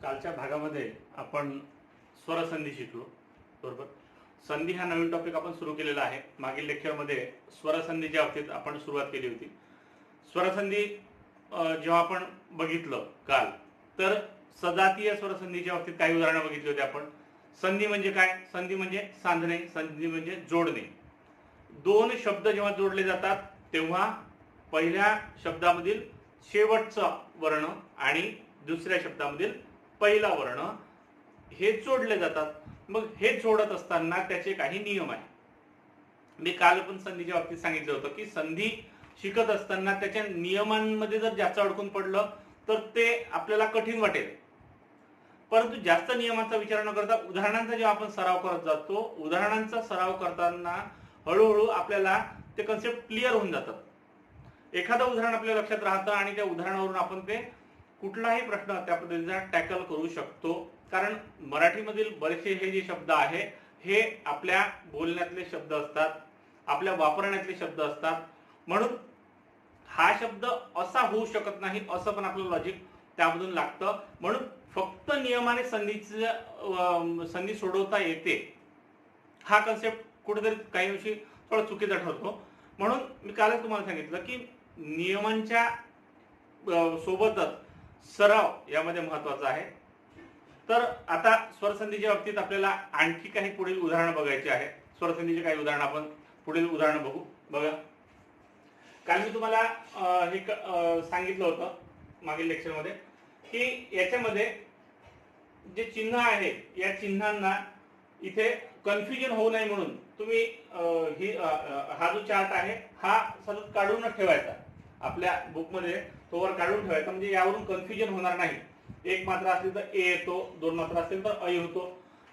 कालच्या भागामध्ये आपण स्वरसंधी शिकलो, बरोबर. संधी हा नवीन टॉपिक आपण सुरू केलेला आहे. मागील लेक्चरमध्ये स्वरसंधीच्या बाबतीत आपण सुरुवात केली होती. स्वरसंधी जेव्हा आपण बघितलं काल, तर सजातीय स्वरसंधीच्या बाबतीत काही उदाहरणं बघितली होती आपण. संधी म्हणजे काय? संधी म्हणजे सांधणे, संधी म्हणजे जोडणे. दोन शब्द जेव्हा जोडले जातात तेव्हा पहिल्या शब्दामधील शेवटचा वर्ण आणि दुसऱ्या शब्दामधील पहिला वर्ण हे जोडले जातात. मग हे जोडत असताना त्याचे काही नियम आहेत. मी काल पण संधीच्या बाबतीत सांगितलं होतं की संधी शिकत असताना त्याच्या नियमांमध्ये जर जास्त अडकून पडलं तर ते आपल्याला कठीण वाटेल. परंतु जास्त नियमांचा विचार न करता उदाहरणांचा जेव्हा आपण सराव करत जातो, उदाहरणांचा सराव करताना हळूहळू आपल्याला ते कन्सेप्ट क्लिअर होऊन जातात. एखादं उदाहरण आपल्या लक्षात राहतं आणि त्या उदाहरणावरून आपण ते कुठलाही प्रश्न त्या पद्धतीचा टॅकल करू शकतो. कारण मराठीमधील बरेचसे हे जे शब्द आहे हे आपल्या बोलण्यातले शब्द असतात, आपल्या वापरण्यातले शब्द असतात. म्हणून हा शब्द असा होऊ शकत नाही असं पण आपलं लॉजिक त्यामधून लागतं. म्हणून फक्त नियमाने संधी सोडवता येते हा कन्सेप्ट कुठेतरी काही अंशी थोडा चुकीचा ठरतो. म्हणून मी कालच तुम्हाला सांगितलं की नियमांच्या सोबतच सराव यामध्ये महत्वाचा आहे. तर आता स्वरसंधीच्या बाबतीत आपल्याला आणखी काही पुढील उदाहरणं बघायची आहे. स्वरसंधीचे काही उदाहरणं आपण पुढील उदाहरणं बघू. बघा, काल मी तुम्हाला हे सांगितलं होतं मागील लेक्चरमध्ये की याच्यामध्ये जे चिन्ह आहे या चिन्हांना इथे कन्फ्युजन होऊ नये म्हणून तुम्ही हा जो चार्ट आहे हा सतत काढूनच ठेवायचा. आपल्या बुकमध्ये तोवर काढून ठेवायचा, म्हणजे यावरून कन्फ्युजन होणार नाही. एक मात्रा असेल तर ए येतो, दोन मात्रा असेल तर ऐ होतो.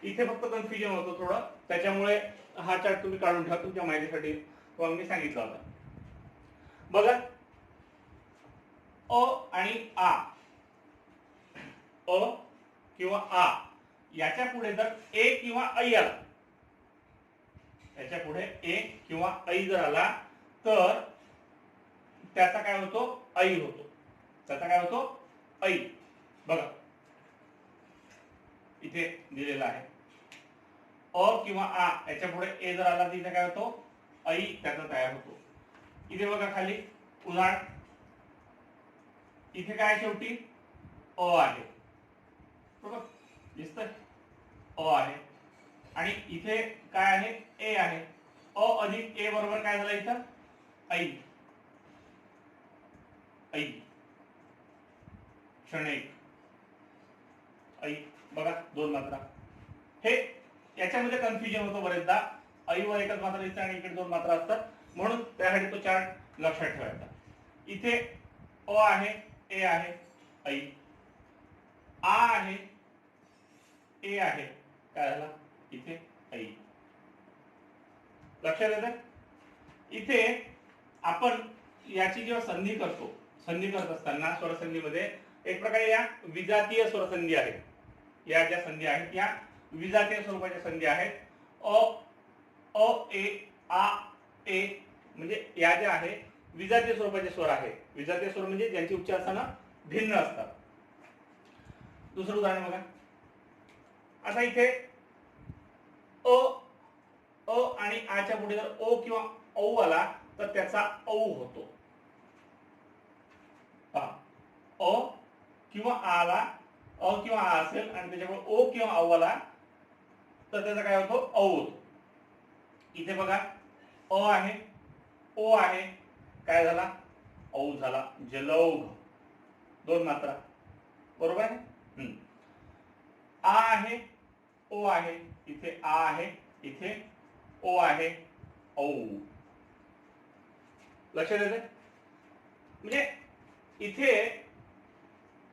इथे फक्त कन्फ्युजन होतं थोडं, त्याच्यामुळे हा चार्ट तुम्ही काढून ठेवा तुमच्या माहितीसाठी. तुम्हाला मी सांगितलं होतं. बघा, अ आणि आ, अ किंवा आ याच्या पुढे जर ए किंवा ऐ आला, याच्या पुढे ए किंवा ऐ जर आला तर त्याचा काय होतो? ऐ होतो. त्याचा काय होतो? ऐ. बघा इथे दिलेला आहे अ किंवा आ याच्या पुढे ए जर आला तर इथे काय होतो? ऐ त्याचा तयार होतो. इथे बघा खाली उदाहरण, इथे काय शेवटी अ आहे, बरोबर दिसतंय? अ आहे आणि इथे काय आहे? ए आहे. अ अधिक ए बरोबर काय झालं इथं? ऐ. ऐ क्षणिक ऐ. बघा दोन मात्रा. हे याच्यामध्ये कन्फ्युजन होतं बरेचदा. ऐ वर एकच मात्रा दिसते आणि इकडे दोन मात्रा असतात, म्हणून त्यासाठी तो चार्ट लक्षात ठेवायचा. इथे अ आहे, ए आहे, ऐ. आ आहे, ए आहे, काय झाला? इथे ऐ. लक्षात येतं? इथे आपण याची जेव्हा संधी करतो, संधी करत असताना स्वरसंधीमध्ये एक प्रकारे या विजातीय स्वरसंधी आहेत. या ज्या संधी आहेत या विजातीय स्वरूपाच्या संधी आहेत. अ, अ, ए, आ, ए म्हणजे या ज्या आहे विजातीय स्वरूपाचे स्वर आहे. विजातीय स्वर म्हणजे ज्यांची उच्चारणा भिन्न असतात. दुसरं उदाहरण बघा. आता इथे अ, अ आणि आच्या पुढे जर ओ किंवा औ आला तर त्याचा औ होतो. अ किंवा आला, अ किंवा आ असेल आणि त्याच्यामुळे ओ किंवा औ आला तर त्याचा काय होतो? औ होतो. इथे बघा अ आहे, ओ आहे, काय झाला? औ झाला. जलौघ. दोन मात्रा, बरोबर आहे? आ आहे, ओ आहे, इथे आ आहे, इथे ओ आहे, औ. लक्षात येते? म्हणजे इथे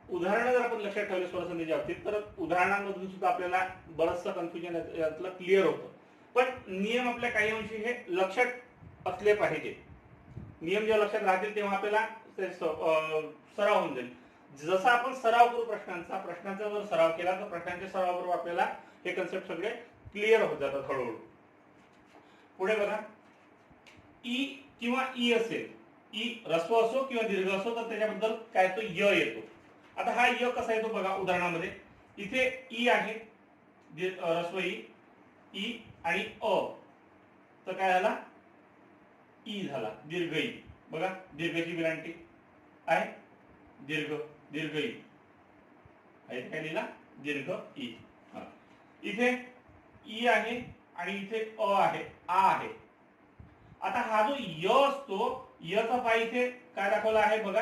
उदाहरणं जर आपण लक्षात ठेवले स्वरसंधीच्या बाबतीत तर उदाहरणांमधून सुद्धा आपल्याला बरचसं कन्फ्युजन यातलं क्लिअर होतं. पण नियम आपल्या काही अंशी हे लक्षात असले पाहिजे. नियम जेव्हा लक्षात राहतील तेव्हा आपल्याला सराव होऊन जाईल. जसा आपण सराव करू प्रश्नांचा जर सराव केला तर प्रश्नांच्या सरावाबरोबर आपल्याला हे कन्सेप्ट सगळे क्लिअर होत जातात हळूहळू. पुढे बघा, ई किंवा ई असेल, ई ऱ्हस्व असो किंवा दीर्घ असो तर त्याच्याबद्दल काय तो य येतो. आता हा य कसा येतो बघा उदाहरणामध्ये. इथे ई आहे, ऱ्स्व ई आणि अ, तर काय झाला ई झाला, दीर्घ ई. बघा दीर्घची विरांटी आहे, दीर्घ दीर्घ ई आहे, काय लिहिला दीर्घ ई. इथे ई आहे आणि इथे अ आहे, आ आहे. आता हा जो य असतो, यचा पाय इथे काय दाखवला आहे बघा,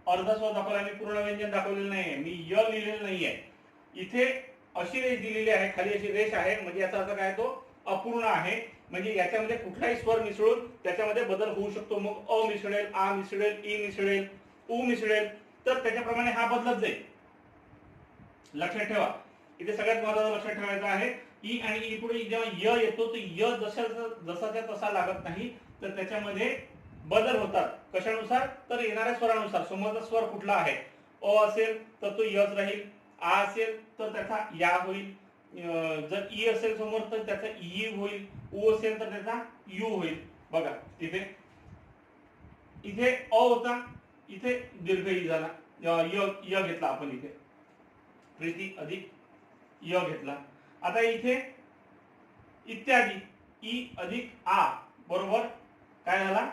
अर्धा स्वर दाखवला, मी पूर्ण व्यंजन दाखवलेलं नाहीये, मी य लिहिलेलं नाहीये. इथे अशी रेष दिलेली आहे, खाली अशी रेष आहे, म्हणजे याचा अर्थ काय, तो अपूर्ण आहे. म्हणजे याच्यामध्ये कुठलाही स्वर मिसळून त्याच्यामध्ये बदल होऊ शकतो. मग अ मिसळेल, आ मिसळेल, ई मिसळेल, उ मिसळेल, तर त्याच्याप्रमाणे हा बदलत जाईल. लक्षात ठेवा, इथे सगळ्यात महत्त्वाचं लक्षात ठेवायचं आहे, ई आणि ई पुढे जेव्हा य येतो तो य जसाच्या तसा लागत नाही, तर त्याच्यामध्ये बदल होतात. कशानुसार, तर येणाऱ्या स्वरानुसार. समोरचा स्वर कुठला आहे, अ असेल तर तो यच राहील, आ असेल तर त्याचा या होईल, जर ई असेल समोर तर त्याचा ई होईल, उ असेल तर त्याचा यू होईल. बघा इथे इथे अ होता, इथे दीर्घ ई झाला, य घेतला आपण, इथे प्रीती अधिक य घेतला. आता इथे इत्यादी ई अधिक आ बरोबर काय झाला,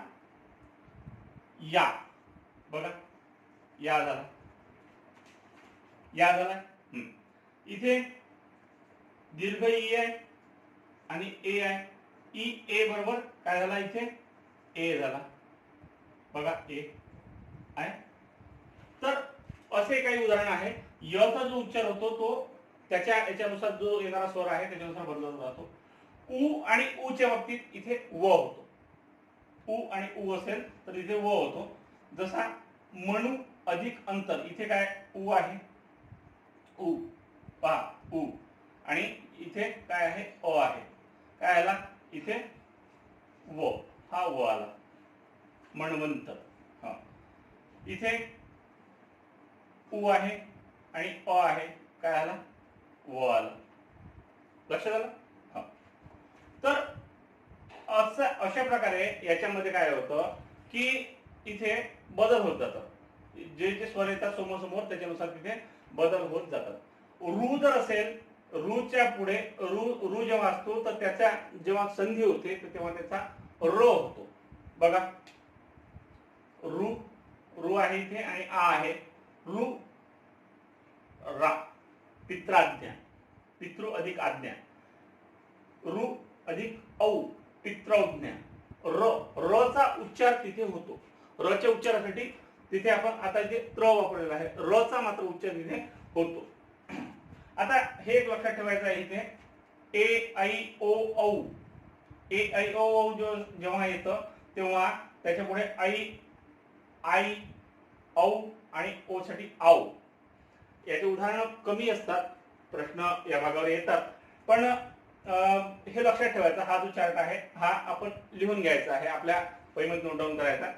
या. बघा या झाला, या झाला. इथे दीर्घ ई आहे आणि ए आहे, ई ए बरोबर काय झाला, इथे ए झाला. बघा ए आहे. तर असे काही उदाहरण आहे. यचा जो उच्चार होतो तो त्याच्या याच्यानुसार जो येणारा स्वर आहे त्याच्यानुसार बदलत राहतो. उ आणि ऊच्या बाबतीत इथे व होतो, उ आणि उ असेल तर इथे व होतो. जसा म्हणू अधिक अंतर, इथे काय उ आहे, उ पहा उ, आणि इथे काय आहे अ आहे, काय आला इथे व, हा व आला, म्हणवंत. हा इथे उ आहे आणि अ आहे, काय आला व आला. लक्षात आलं. हा तर अशा प्रकारे याच्यामध्ये काय होतं की इथे बदल होत जातात. जे जे स्वर येतात समोर समोर त्याच्यानुसार तिथे बदल होत जातात. रू जर असेल, रूच्या पुढे रू जेव्हा असतो तर त्याच्या जेव्हा संधी होते तर तेव्हा त्याचा र होतो. बघा रू, रू आहे इथे आणि आ आहे, रू रा, पित्राज्ञा, पितृ अधिक आज्ञा, रू अधिक औ, पित्रौज्ञा. र चा उच्चार तिथे होतो. र च्या उच्चारासाठी तिथे आपण आता इथे त्र वापरलेला आहे, र चा मात्र उच्चार तिथे होतो. आता हे एक लक्षात ठेवायचं आहे, इथे ए ऐ ओ औ, ए ऐ ओ औ जेव्हा येतं तेव्हा त्याच्या पुढे ऐ, आई, औ आणि ओ साठी आव. याचे उदाहरण कमी असतात, प्रश्न या भागावर येतात, पण हे लक्षात ठेवायचं. हा जो चार्ट आहे हा आपण लिहून घ्यायचा आहे, आपल्या वहीमध्ये नोट डाऊन करायचा.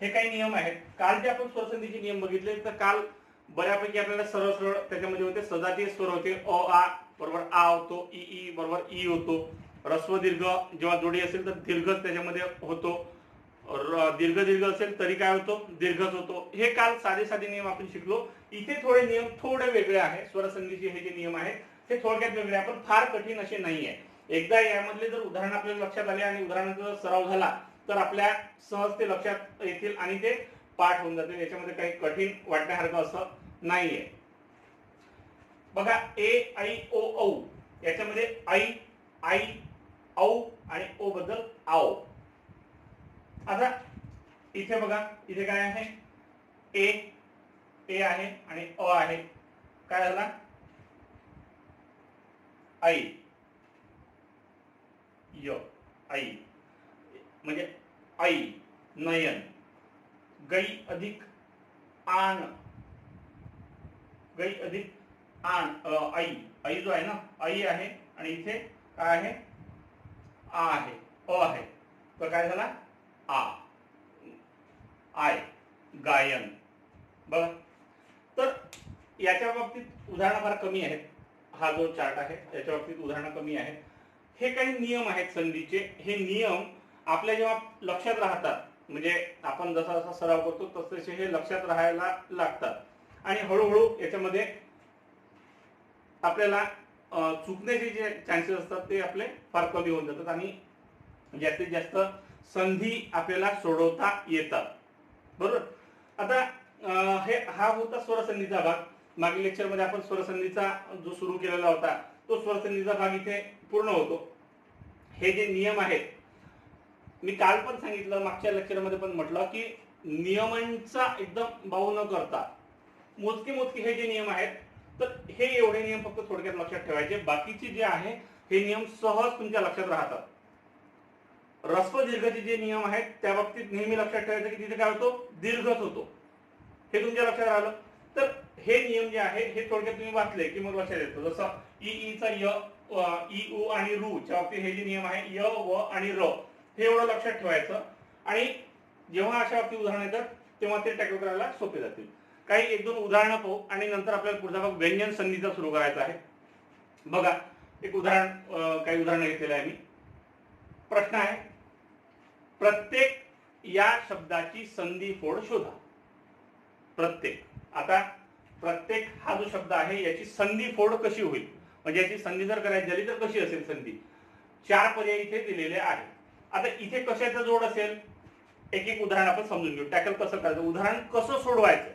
हे काही नियम आहेत. काल जे आपण स्वरसंधीचे नियम बघितले तर काल बऱ्यापैकी आपल्याला सरळ सरळ त्याच्यामध्ये होते. सजातीय स्वर होते, अ आ बरोबर आ होतो, ई ई बरोबर ई होतो, ऱ्स्व दीर्घ जेव्हा जोडी असेल तर दीर्घच त्याच्यामध्ये होतो, दीर्घ दीर्घ असेल तरी काय होतो, दीर्घच होतो. हे काल साधे साधे नियम आपण शिकलो. इथे थोडे नियम थोडे वेगळे आहेत. स्वरसंधीचे हे जे नियम आहेत ते थोडक्यात वेगळे आहे, पण फार कठीण असे नाहीये. एकदा यामधले जर उदाहरण आपल्याला लक्षात आले आणि उदाहरणाचा जर सराव झाला तर आपल्या सहज ते लक्षात येतील आणि ते पाठ होऊन जातील. याच्यामध्ये काही कठीण वाटण्यासारखं असं नाहीये. बघा ए ऐ ओ औ, याच्यामध्ये ऐ, आई, औ आणि ओ बद्दल आव. आता इथे बघा, इथे काय आहे, ए आहे आणि अ आहे, काय झाला आई, य आई, म्हणजे आई, नयन, गै अधिक आण, गै अधिक आण, आई, आई जो आहे ना आई आहे आणि इथे काय आहे आ आहे, अ आहे, तर काय झाला आ, आय, गायन. बघा तर याच्या बाबतीत उदाहरणं फार कमी आहेत. हा जो चार्ट आहे याच्या बाबतीत उदाहरणं कमी आहेत. हे काही नियम आहेत संधीचे. हे नियम आपल्या जेव्हा लक्षात राहतात, म्हणजे आपण जसा जसा सराव करतो तसे हे लक्षात राहायला लागतात आणि हळूहळू याच्यामध्ये आपल्याला चुकण्याचे जे चान्सेस असतात ते आपले फार कमी होऊन जातात आणि जास्तीत जास्त संधी आपल्याला सोडवता येतात. बरोबर. आता हा होता स्वरसंधीचा भाग. मागील लेक्चरमध्ये आपण स्वरसंधीचा जो सुरू केलेला होता तो स्वरसंधीचा भाग इथे पूर्ण होतो. हे जे नियम आहेत मी काल पण सांगितलं, मागच्या लेक्चरमध्ये पण म्हटलं की नियमांचा एकदम बाऊ न करता मोजके हे जे नियम आहेत तर हे एवढे नियम फक्त थोडक्यात लक्षात ठेवायचे. बाकीचे जे आहे हे नियम सहज तुमच्या लक्षात राहतात. ऱ्हस्व दीर्घचे जे नियम आहेत त्या बाबतीत नेहमी लक्षात ठेवायचं की तिथे काय होतो, दीर्घच होतो. हे तुमच्या लक्षात राहिलं तर हे नियम जे आहे हे थोडक्यात तुम्ही वाचले की मग लक्षात येतो. जसं ई चा य, ई उ आणि रू च्या बाबतीत हे जे नियम आहे य व आणि र हे एवढं लक्षात ठेवायचं आणि जेव्हा अशा बाबतीत उदाहरण येतात तेव्हा ते टॅकल करायला सोपे जातील. काही एक दोन उदाहरणं पाहू आणि नंतर आपल्याला पुढचा भाग व्यंजन संधीचा सुरू करायचा आहे. बघा एक उदाहरण, काही उदाहरणं घेतलेलं आहे मी. प्रश्न आहे, प्रत्येक या शब्दाची संधी फोड शोधा. प्रत्येक, आता प्रत्येक हा जो शब्द आहे याची संधी फोड कशी होईल, म्हणजे याची संधी जर करायची झाली तर कशी असेल संधी. 4 पर्याय इथे दिलेले आहे. आता इथे कशाचा जोड असेल, एक एक उदाहरण आपण समजून घेऊ. टॅकल कसं करायचं, उदाहरण कसं सोडवायचं,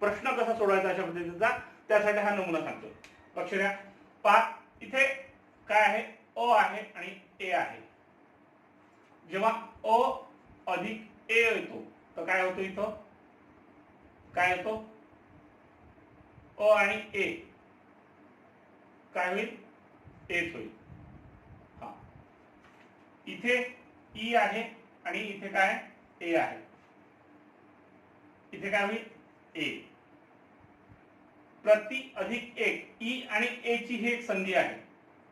प्रश्न कसा सोडवायचा अशा पद्धतीचा, त्यासाठी हा नमुना सांगतो. लक्ष द्या. पहा इथे काय आहे, अ आहे आणि ए आहे. जेव्हा अ अधिक ए येतो तर काय होतं, इथं काय येतो, अ आणि ए काय होईल, एच होईल. हा इथे ई आहे आणि इथे काय ए आहे, इथे काय होईल ए. प्रति अधिक एक, ई आणि ए ची ही एक संधी आहे.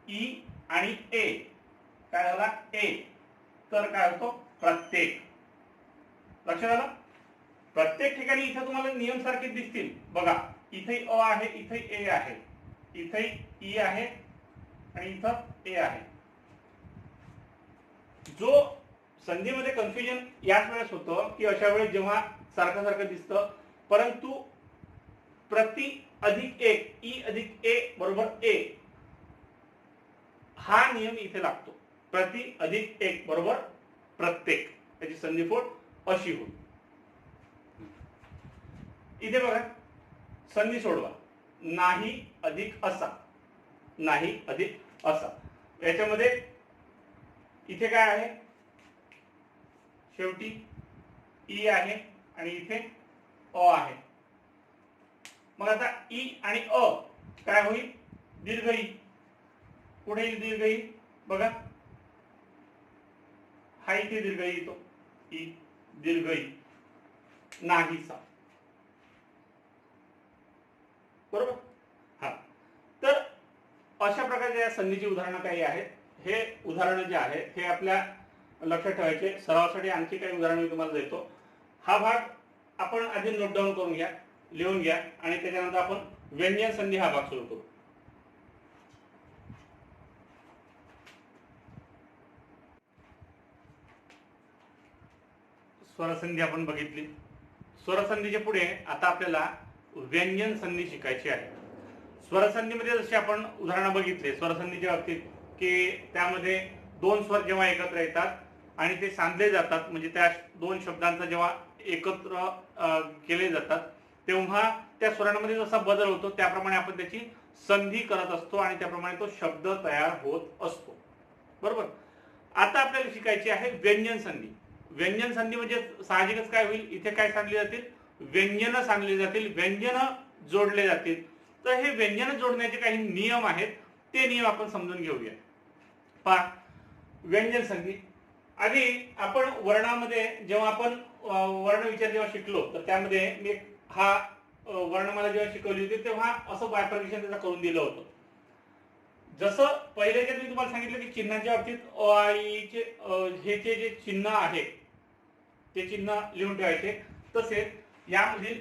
ई आणि ए काय झाला, ए, तर काय होतो प्रत्येक. लक्षात आलं. प्रत्येक ठिकाणी इथे तुम्हाला नियम सारखे दिसतील. बघा इथे अ आहे, इथे ए आहे, इथे ई आहे आणि इथं ए आहे. जो संधीमध्ये कन्फ्युजन याच वेळेस होतं की अशा वेळेस जेव्हा सारखं सारखं दिसतं परंतु प्रति अधिक एक, ई अधिक ए बरोबर ए, हा नियम इथे लागतो. प्रति अधिक एक बरोबर प्रत्येक, त्याची संधी फोड अशी होईल. इथे बघा संधी सोडवा. नाही अधिक असा, नाही अधिक असा. याच्यामध्ये इथे काय आहे, शेवटी ई आहे आणि इथे अ आहे. मग आता ई आणि अ काय होईल, दीर्घ ई. पुढे दीर्घ ई, बघा हा इथे दीर्घ ई येतो, ई दीर्घ ई, नाहीसा. बरोबर. हा तर अशा प्रकारच्या या संधीची उदाहरणं काही आहेत. हे उदाहरणं जे आहेत हे आपल्या लक्षात ठेवायचे. सरावासाठी आणखी काही उदाहरणं मी तुम्हाला देतो. हा भाग आपण आधी नोट डाऊन करून घ्या, लिहून घ्या आणि त्याच्यानंतर आपण व्यंजन संधी हा भाग सुरू करू. स्वरसंधी आपण बघितली. स्वरसंधीच्या पुढे आता आपल्याला व्यंजन संधी शिकायची आहे. स्वरसंधीमध्ये जसे आपण उदाहरणं बघितले स्वरसंधीच्या बाबतीत की त्यामध्ये दोन स्वर जेव्हा एकत्र येतात आणि ते सांधले जातात, म्हणजे त्या दोन शब्दांचा जेव्हा एकत्र केले जातात तेव्हा त्या स्वरांमध्ये जसा बदल होतो त्याप्रमाणे आपण त्याची संधी करत असतो आणि त्याप्रमाणे तो शब्द तयार होत असतो. बरोबर. आता आपल्याला शिकायची आहे व्यंजन संधी. व्यंजन संधी म्हणजे साहजिकच काय होईल, इथे काय सांगली जातील, व्यंजन सांगली जातील, व्यंजन जोडले जातील. तर हे व्यंजन जोडण्याचे काही नियम आहेत, ते नियम आपण समजून घेऊया. पहा व्यंजन संधी. आधी आपण वर्णामध्ये जेव्हा आपण वर्ण विचार जेव्हा शिकलो तर त्यामध्ये मी हा वर्णमाला जेव्हा शिकवली होती तेव्हा असं बायफर्केशन त्याचं करून दिलं होतं. जसं पहिले जे मी तुम्हाला सांगितलं की चिन्हांच्या बाबतीत अ आई चे हे जे चिन्ह आहे ते चिन्ह लिहून ठेवायचे, तसेच यामधील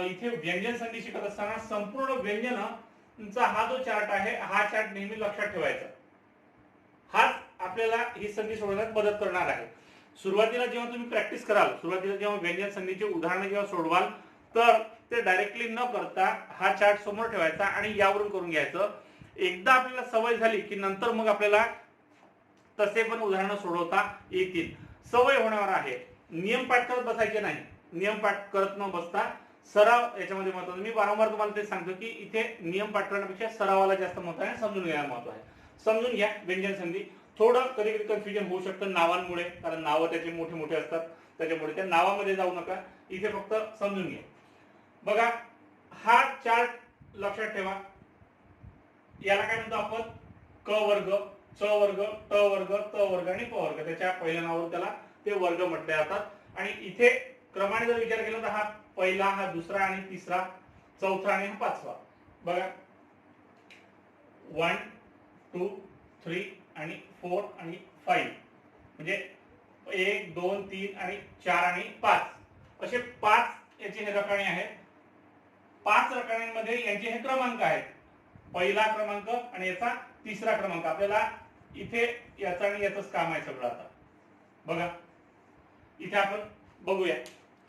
इथे व्यंजन संधी शिकत असताना संपूर्ण व्यंजनांचा हा जो चार्ट आहे हा चार्ट नेहमी लक्षात ठेवायचा. हाच आपल्याला ही संधी सोडवण्यात मदत करणार आहे. सुरुवातीला जेव्हा तुम्ही प्रॅक्टिस कराल, सुरुवातीला जेव्हा व्यंजन संधीची उदाहरणं जेव्हा सोडवाल तर ते डायरेक्टली न करता हा चार्ट समोर ठेवायचा आणि यावरून करून घ्यायचं. एकदा आपल्याला सवय झाली की नंतर मग आपल्याला तसे पण उदाहरणं सोडवता येतील. सवय होण्यावर आहे. नियम पाठ करत बसायचे नाही. नियम पाठ करत न बसता सराव याच्यामध्ये महत्त्वाचा. मी वारंवार तुम्हाला ते सांगतो की इथे नियम पाठ करण्यापेक्षा सरावाला जास्त महत्त्व आहे, समजून घ्यायला महत्त्व आहे. समजून घ्या व्यंजन संधी. थोडं कधी कधी कन्फ्युजन होऊ शकतं नावांमुळे, कारण नावं त्याचे मोठे मोठे असतात, त्याच्यामुळे त्या नावामध्ये जाऊ नका. इथे फक्त समजून घ्या. बघा हा चार्ट लक्षात ठेवा. याला काय म्हणतो आपण? क वर्ग, च वर्ग, ट वर्ग, त वर्ग आणि प वर्ग. त्याच्या पहिल्या नावावर त्याला ते वर्ग म्हटले जातात. आणि इथे क्रमाने जर विचार केला तर हा पहिला, हा दुसरा आणि तिसरा, चौथा आणि हा पाचवा. बघा 1 2 3 आणि 4 आणि 5, म्हणजे 1 2 3 आणि 4 आणि 5 असे 5 याचे हे रकाने आहेत. 5 रकान्यांमध्ये यांचे हे क्रमांक आहेत. पहिला क्रमांक आणि याचा तिसरा क्रमांक. आपल्याला इथे याचा आणि याचंच काम आहे सगळं. आता बघा इथे आपण बघूया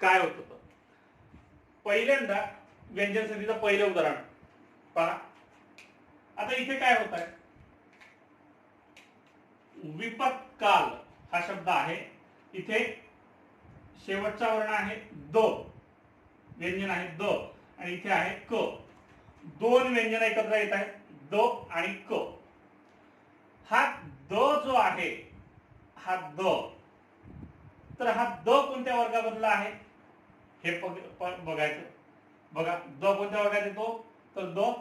काय होतं. पहिल्यांदा व्यंजन संधीचं पहिलं उदाहरण पहा. आता इथे काय होत आहे? विपत्काल हा शब्द आहे. इथे शेवटचा वर्ण आहे द, व्यंजन आहे द, आणि इथे आहे क. दोन व्यंजन एकत्र येत आहेत, द आणि क. हा द जो आहे, हा द, तर हा द कोणत्या वर्गामधला आहे हे बघायचं. बघा द कोणत्या वर्गात येतो? तर द,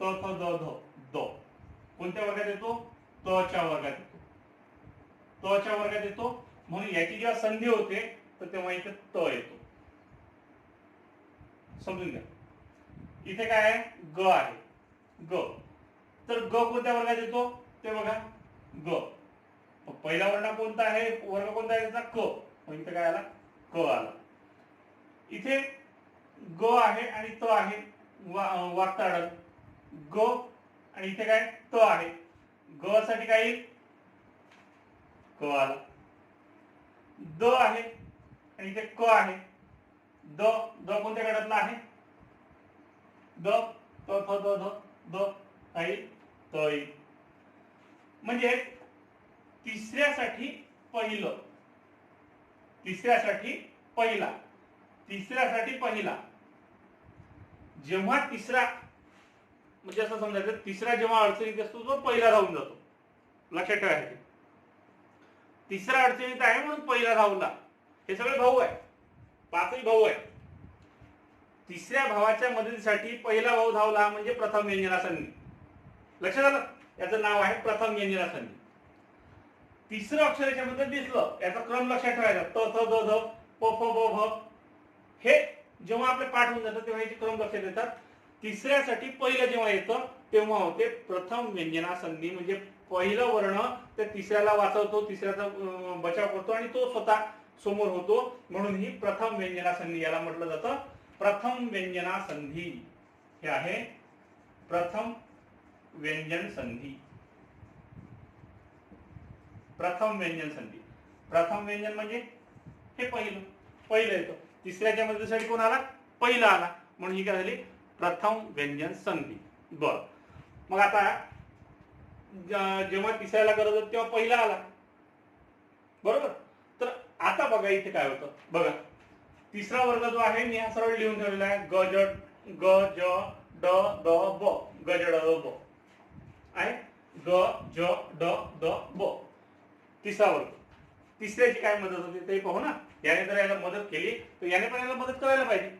त थ द ध, द कोणत्या वर्गात येतो? त च्या वर्गात येतो. त च्या वर्गात येतो. म्हणून याची जेव्हा संधी होते तर तेव्हा इथे त येतो. समजून घ्या. इथे काय आहे? ग आहे, ग. तर ग कोणत्या वर्गात येतो ते बघा, ग. पहिला वर्ण कोणता आहे? वर्ग कोणता आहे त्याचा? क. मग इथे काय आला? क आला. इथे ग आहे आणि त आहे, वागताडल. ग आणि इथे काय? त आहे. ग साठी काय येईल? क आला. द आहे आणि इथे क आहे. द, द कोणत्या गटातला आहे? द, त थ द ध, द काही त येईल. म्हणजे तिसऱ्यासाठी पहिलं, तिसऱ्यासाठी पहिला, तिसऱ्यासाठी पहिला. जेव्हा तिसरा, म्हणजे असं समजायचं, तिसरा जेव्हा अडचणीत असतो तो पहिला राहून जातो. लक्षात ठेवायचे. तिसरा अडचणीत आहे म्हणून पहिला राहुला. हे सगळे भाऊ आहे, पाचही भाऊ आहे. तिसऱ्या भावाच्या मदतीसाठी पहिला भाऊ धावला म्हणजे प्रथम व्यंजनासंधी. लक्षात आलं? याचं नाव आहे प्रथम व्यंजनासंधी. तिसरं अक्षर याच्यामध्ये दिसलं, याचा क्रम लक्षात ठेवायचा. त थ द ध प फ ब भ. हे जेव्हा आपले पाठ होऊन जातं तेव्हा याचे क्रम लक्षात येतात. तिसऱ्यासाठी पहिलं जेव्हा येतं तेव्हा होते प्रथम व्यंजनासंधी. म्हणजे पहिलं वर्ण ते तिसऱ्याला वाचवतो, तिसऱ्याचा बचाव करतो आणि तो स्वतः समोर होतो. म्हणून ही प्रथम व्यंजनासंधी याला म्हटलं जातं प्रथम व्यंजनासंधी. हे आहे प्रथम व्यंजन संधी. प्रथम व्यंजन संधी. प्रथम व्यंजन म्हणजे हे पहिलं, पहिलं येतं. तिसऱ्याच्या मदतीसाठी कोण आला? पहिला आला. म्हणून ही काय झाली? प्रथम व्यंजन संधी. बर. मग आता जेव्हा तिसऱ्याला गरज होती तेव्हा पहिला आला, बरोबर. तर आता बघा इथे काय होतं. बघा तिसरा वर्ग जो आहे मी हा सरळ लिहून ठेवलेला आहे. ग ज ड द ब, गज ड द ब आहे. ग ज ड द ब, तिसरा वर्ग. तिसऱ्याची काय मदत होती ते पाहू ना. याने जर याला मदत केली तर याने पण याला मदत करायला पाहिजे.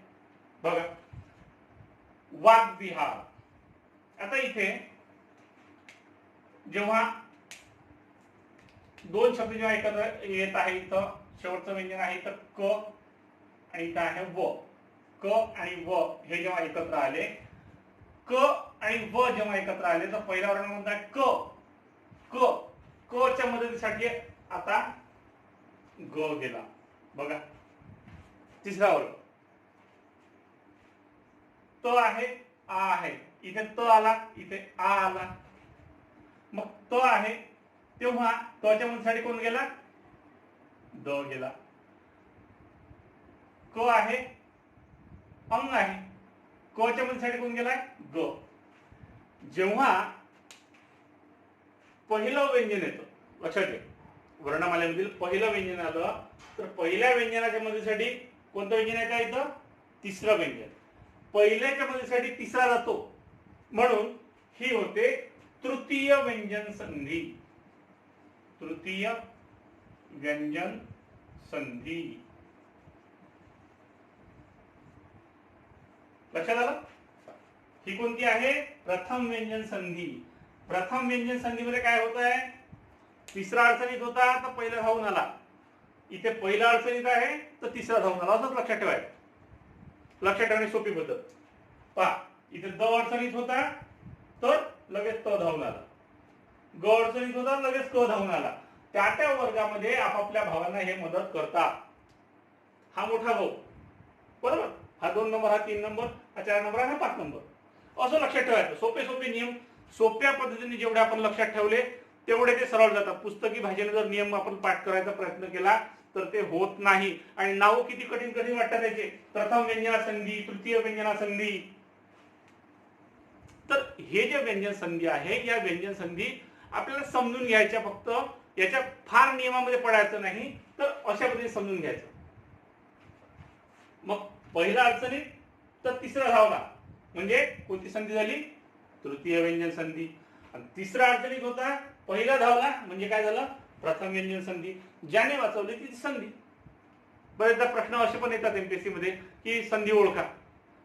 बघा वाग्विहार. आता इथे जेव्हा दोन शब्द जेव्हा एकत्र येत आहे, इथं शेवटचं व्यंजन आहे इथं क आणि इथं आहे व. क आणि व हे जेव्हा एकत्र आले, क आणि व जेव्हा एकत्र आले तर पहिला वर्ण कोणता आहे? क. क, क च्या मदतीसाठी आता ग गेला. बघा तिसरा वर्ग. त आहे, आ आहे. इथे त आला, इथे आ आला. मग त आहे तेव्हा तच्या मदतीसाठी कोण गेला? द गेला. क आहे, अंग आहे. क च्या मध्ये साठी कोण गेलाय ग. जेव्हा पहिलं व्यंजन येतं, लक्षात घ्या, वर्णमालेमधील पहिलं व्यंजन आलं तर पहिल्या व्यंजनाच्या मध्येसाठी कोणतं व्यंजन आहे का इथं तिसरं व्यंजन. पहिल्याच्या मध्येसाठी तिसरा जातो म्हणून ही होते तृतीय व्यंजन संधी. तृतीय व्यंजन संधी. लक्षात आलं. ही कोणती आहे प्रथम व्यंजन संधी. प्रथम व्यंजन संधीमध्ये काय होत आहे, तिसरा अडचणीत होता तर पहिला धावून आला. इथे पहिला अडचणीत आहे तर तिसरा धावून आला, असंच लक्षात ठेवायचं. लक्षात ठेवणे सोपी पद्धत. पहा इथे द अडचणीत होता तर लगेच त धावून आला. ग अडचणीत होता लगेच क धावून आला. त्या त्या वर्गामध्ये आपापल्या भावांना हे मदत करतात. हा मोठा भाऊ बरोबर, हा 2 नंबर, हा 3 नंबर, हा 4 नंबर, हा 5 नंबर, असं लक्षात ठेवायचं. सोपे सोपे नियम सोप्या पद्धतीने जेवढे आपण लक्षात ठेवले तेवढे ते सरळ जातात. पुस्तकी भाषेने जर नियम आपण पाठ करायचा प्रयत्न केला तर ते होत नाही. आणि नाव किती कठीण कठीण वाटतात त्याचे, प्रथम व्यंजना संधी, तृतीय व्यंजना संधी. तर हे जे व्यंजन संधी आहे, या व्यंजन संधी आपल्याला समजून घ्यायच्या. फक्त याच्या फार नियमामध्ये पडायचं नाही, तर अशा पद्धतीने समजून घ्यायचं. मग पहिला अडचणीत तर तिसरा धावला म्हणजे कोणती संधी झाली तृतीय व्यंजन संधी. आणि तिसरा अडचणीत होता पहिला धावला म्हणजे काय झालं प्रथम व्यंजन संधी. ज्याने वाचवली ती संधी. बरेचदा प्रश्न असे पण येतात एमपीएससी मध्ये की संधी ओळखा,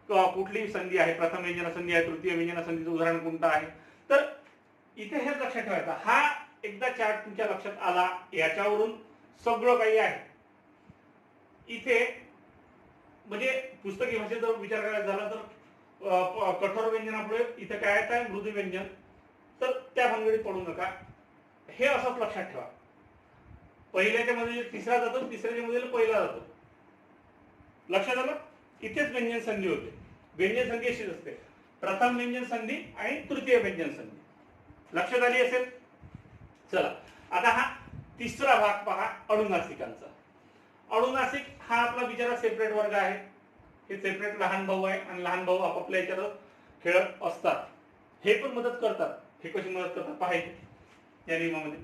कुठली संधी आहे, प्रथम व्यंजना संधी आहे, तृतीय व्यंजना संधीचं उदाहरण कोणतं आहे. तर इथे हेच लक्षात ठेवायचं. हा एकदा चार्ट तुमच्या लक्षात आला याच्यावरून सगळं काही आहे. इथे म्हणजे पुस्तकी भाषेत जर विचार करायचा झाला तर कठोर व्यंजनापुढे इथे काय आहे मृदू व्यंजन, तर त्या भानगडीत पडू नका. हे असंच लक्षात ठेवा. पहिल्याच्या मध्ये तिसरा जातो, तिसऱ्याच्या मध्ये पहिला जातो. लक्षात आलं. इथेच व्यंजन संधी होते. व्यंजन संधी अशीच असते, प्रथम व्यंजन संधी आणि तृतीय व्यंजन संधी. लक्षात आली असेल. चला आता हा तिसरा भाग पहा, अनुनासिकांचा. अनुनासिक हा आपला बिचारा सेपरेट वर्ग आहे. हे सेपरेट लहान भाऊ आहे आणि लहान भाऊ आपापल्या याच्यात खेळत असतात. हे पण मदत करतात. हे कशी मदत करतात पाहायचे या नियमामध्ये.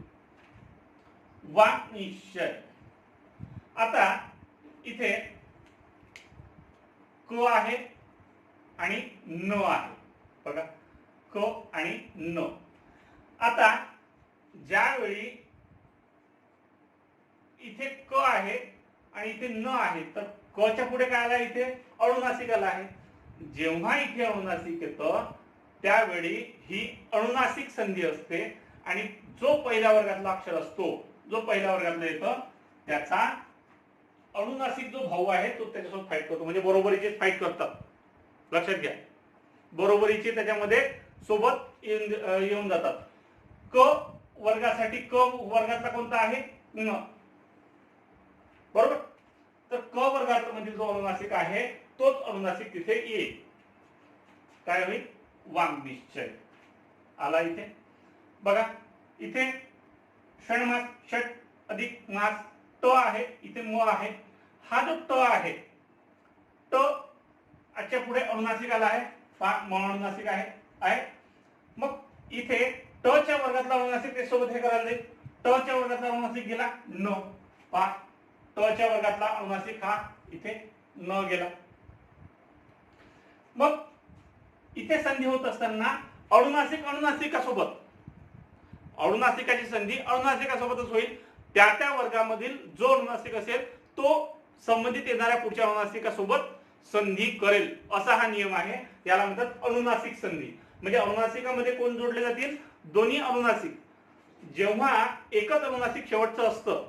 वाक् निश्चय. आता इथे क आहे आणि न आहे बघा, क आणि न. आता ज्यावेळी इथे क आहे आणि इथे न आहे तर क च्या पुढे काय आला इथे अनुनासिक आला आहे. जेव्हा इथे अनुनासिक येतं त्यावेळी ही अनुनासिक संधी असते आणि जो पहिल्या वर्गातला अक्षर असतो, जो पहिल्या वर्गातला येतं त्याचा अनुनासिक जो भाऊ आहे तो त्याच्यासोबत फाईट करतो. म्हणजे बरोबरीचे फाईट करतात. लक्षात घ्या, बरोबरीचे त्याच्यामध्ये सोबत येऊन जातात. क वर्गासाठी क वर्गातला कोणता आहे न, बरोबर. तर क वर्गात मध्ये जो अनुनासिक आहे तोच अनुनासिक तिथे येईल. काय होईल वाक् निश्चय आला इथे. बघा इथे षण्मास, षट अधिक मास, ट आहे, इथे म आहे. हा जो ट आहे, ट आजच्या पुढे अनुनासिक आला आहे, म अनुनासिक आहे. मग इथे ट च्या वर्गातला अनुनासिक ते सोबत हे करायला जाईल. ट च्या वर्गातला अनुनासिक गेला न, पहा ट च्या वर्गातला अनुनासिक हा इथे न गेला. मग इथे संधी होत असताना अनुनासिक अनुनासिकासोबत, अनुनासिकाची संधी अनुनासिकासोबतच होईल. त्या त्या वर्गामधील जो अनुनासिक असेल तो संबंधित येणाऱ्या पुढच्या अनुनासिकासोबत संधी करेल, असा हा नियम आहे. याला म्हणतात अनुनासिक संधी. म्हणजे अनुनासिकामध्ये कोण जोडले जातील दोन्ही अनुनासिक. जेव्हा एकच अनुनासिक शेवटचं असतं,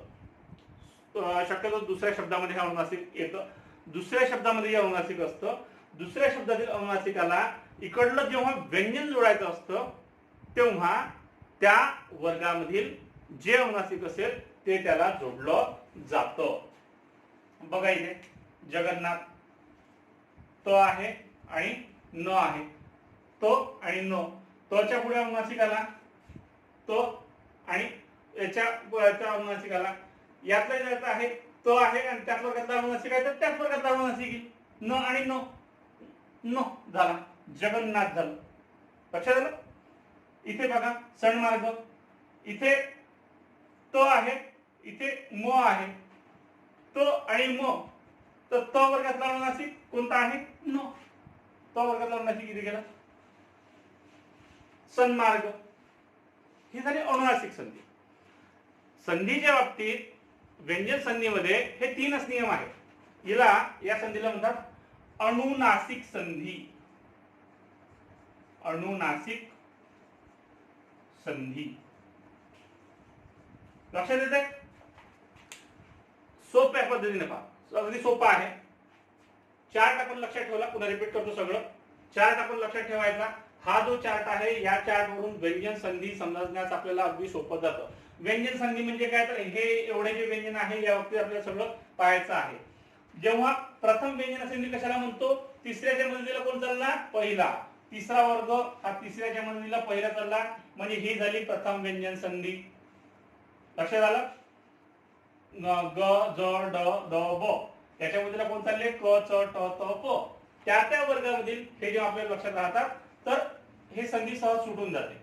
शक्यतो दुसऱ्या शब्दामध्ये हे अनुनासिक येतं, दुसऱ्या शब्दामध्ये हे अनुनासिक असतं, दुसऱ्या शब्दातील अनुनासिकाला इकडलं जेव्हा व्यंजन जोडायचं असतं तेव्हा त्या वर्गामधील जे अनुनासिक असेल ते त्याला जोडलं जातं. बघा इथे जगन्नाथ त आहे आणि न आहे. तो आणि न, त च्या पुढे अनुनासिक आला तो आणि याच्या अनुनासिक आला. यातला ज्याचा आहे तो आहे आणि त्याच वर्गातला अनुनासिक आहे तर त्याच वर्गातला अनुनासिक येईल न आणि न. न झाला, जगन्नाथ झालं. लक्षात आलं. इथे बघा सणमार्ग, इथे त आहे, इथे म आहे. त आणि म, तर त वर्गातला अनुनासिक कोणता आहे? न. त वर्गातला अनुनासिक किती गेला? सन्मार्ग. ही झाली अनुनासिक संधी. संधीच्या बाबतीत व्यंजन संधीमध्ये हे तीनच नियम आहेत. हिला, या संधीला म्हणतात अनुनासिक संधी. अनुनासिक संधी. लक्षात येते? सोप्या पद्धतीने पहा, अगदी सोपा आहे. चार्ट आपण लक्षात ठेवला, पुन्हा रिपीट करतो सगळं. चार्ट आपण लक्षात ठेवायचा. हा जो चार्ट आहे, या चार्ट वरून व्यंजन संधी समजण्यास आपल्याला अगदी सोपं जातं. व्यंजन संधी म्हणजे काय, तर हे एवढे जे व्यंजन आहे या बाबतीत आपल्याला सगळं पाहायचं आहे. जेव्हा प्रथम व्यंजन संधी कशाला म्हणतो? तिसऱ्याच्या मदतीला कोण चालला? पहिला. तिसरा वर्ग हा तिसऱ्याच्या मदतीला पहिला चालला, म्हणजे ही झाली प्रथम व्यंजन संधी. लक्षात आलं? ग ज ड द ब, त्याच्या मदतीला कोण चालले? क च ट त प. त्या वर्गामधील हे जे आपल्याला लक्षात राहतात, तर हे संधी सहज सुटून जाते.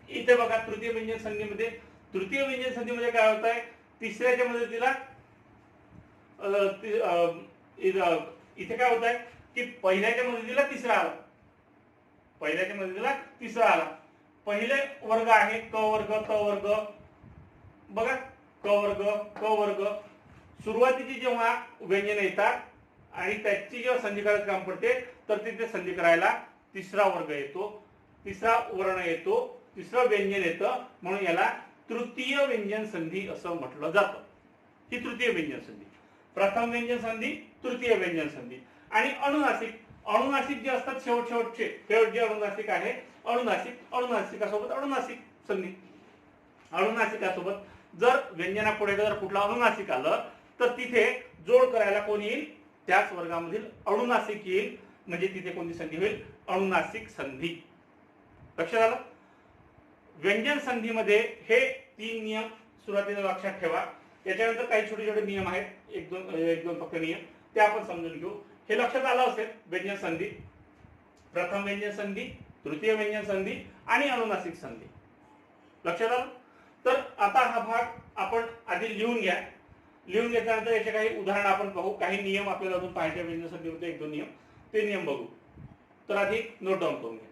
इथे बघा तृतीय व्यंजन संधीमध्ये, तृतीय व्यंजन संधीमध्ये काय होत आहे? तिसऱ्याच्या मदतीला इथे काय होत आहे की पहिल्याच्या मदतीला तिसरा आला, पहिल्याच्या मदतीला तिसरा आला. पहिले वर्ग आहे क वर्ग त वर्ग. बघा क वर्ग क वर्ग. सुरुवातीची जेव्हा व्यंजन येतात आणि त्याची जेव्हा संधी करायचं काम पडते, तर तिथे संधी करायला तिसरा वर्ग येतो, तिसरा वर्ण येतो, तिसरं व्यंजन येतं, म्हणून याला तृतीय व्यंजन संधी असं म्हटलं जातं. ही तृतीय व्यंजन संधी. प्रथम व्यंजन संधी, तृतीय व्यंजन संधी. आणि अनुनासिक, अनुनासिक जे असतात शेवटचे जे अनुनासिक आहे, अनुनासिकासोबत अनुनासिक संधी. अनुनासिकासोबत जर व्यंजनापुढे जर कुठला अनुनासिक आलं, तर तिथे जोड करायला कोण येईल? त्याच वर्गामधील अनुनासिक येईल, म्हणजे तिथे कोणती संधी होईल? अनुनासिक संधी. लक्षात आलं? व्यंजन संधीमध्ये हे तीन नियम सुरुवातीला लक्षात ठेवा. याच्यानंतर काही छोटे छोटे नियम आहेत, एक दोन फक्त नियम, ते आपण समजून घेऊ. हे लक्षात आलं असेल. व्यंजन संधी, प्रथम व्यंजन संधी, तृतीय व्यंजन संधी आणि अनुनासिक संधी. लक्षात आलं? तर आता हा भाग आपण आधी लिहून घ्या. लिहून घेतल्यानंतर याचे काही उदाहरण आपण पाहू. काही नियम आपल्याला अजून पाहायचे व्यंजन संधीमध्ये, एक दोन नियम, ते नियम बघू. तर आधी नोट डाऊन करून घ्या.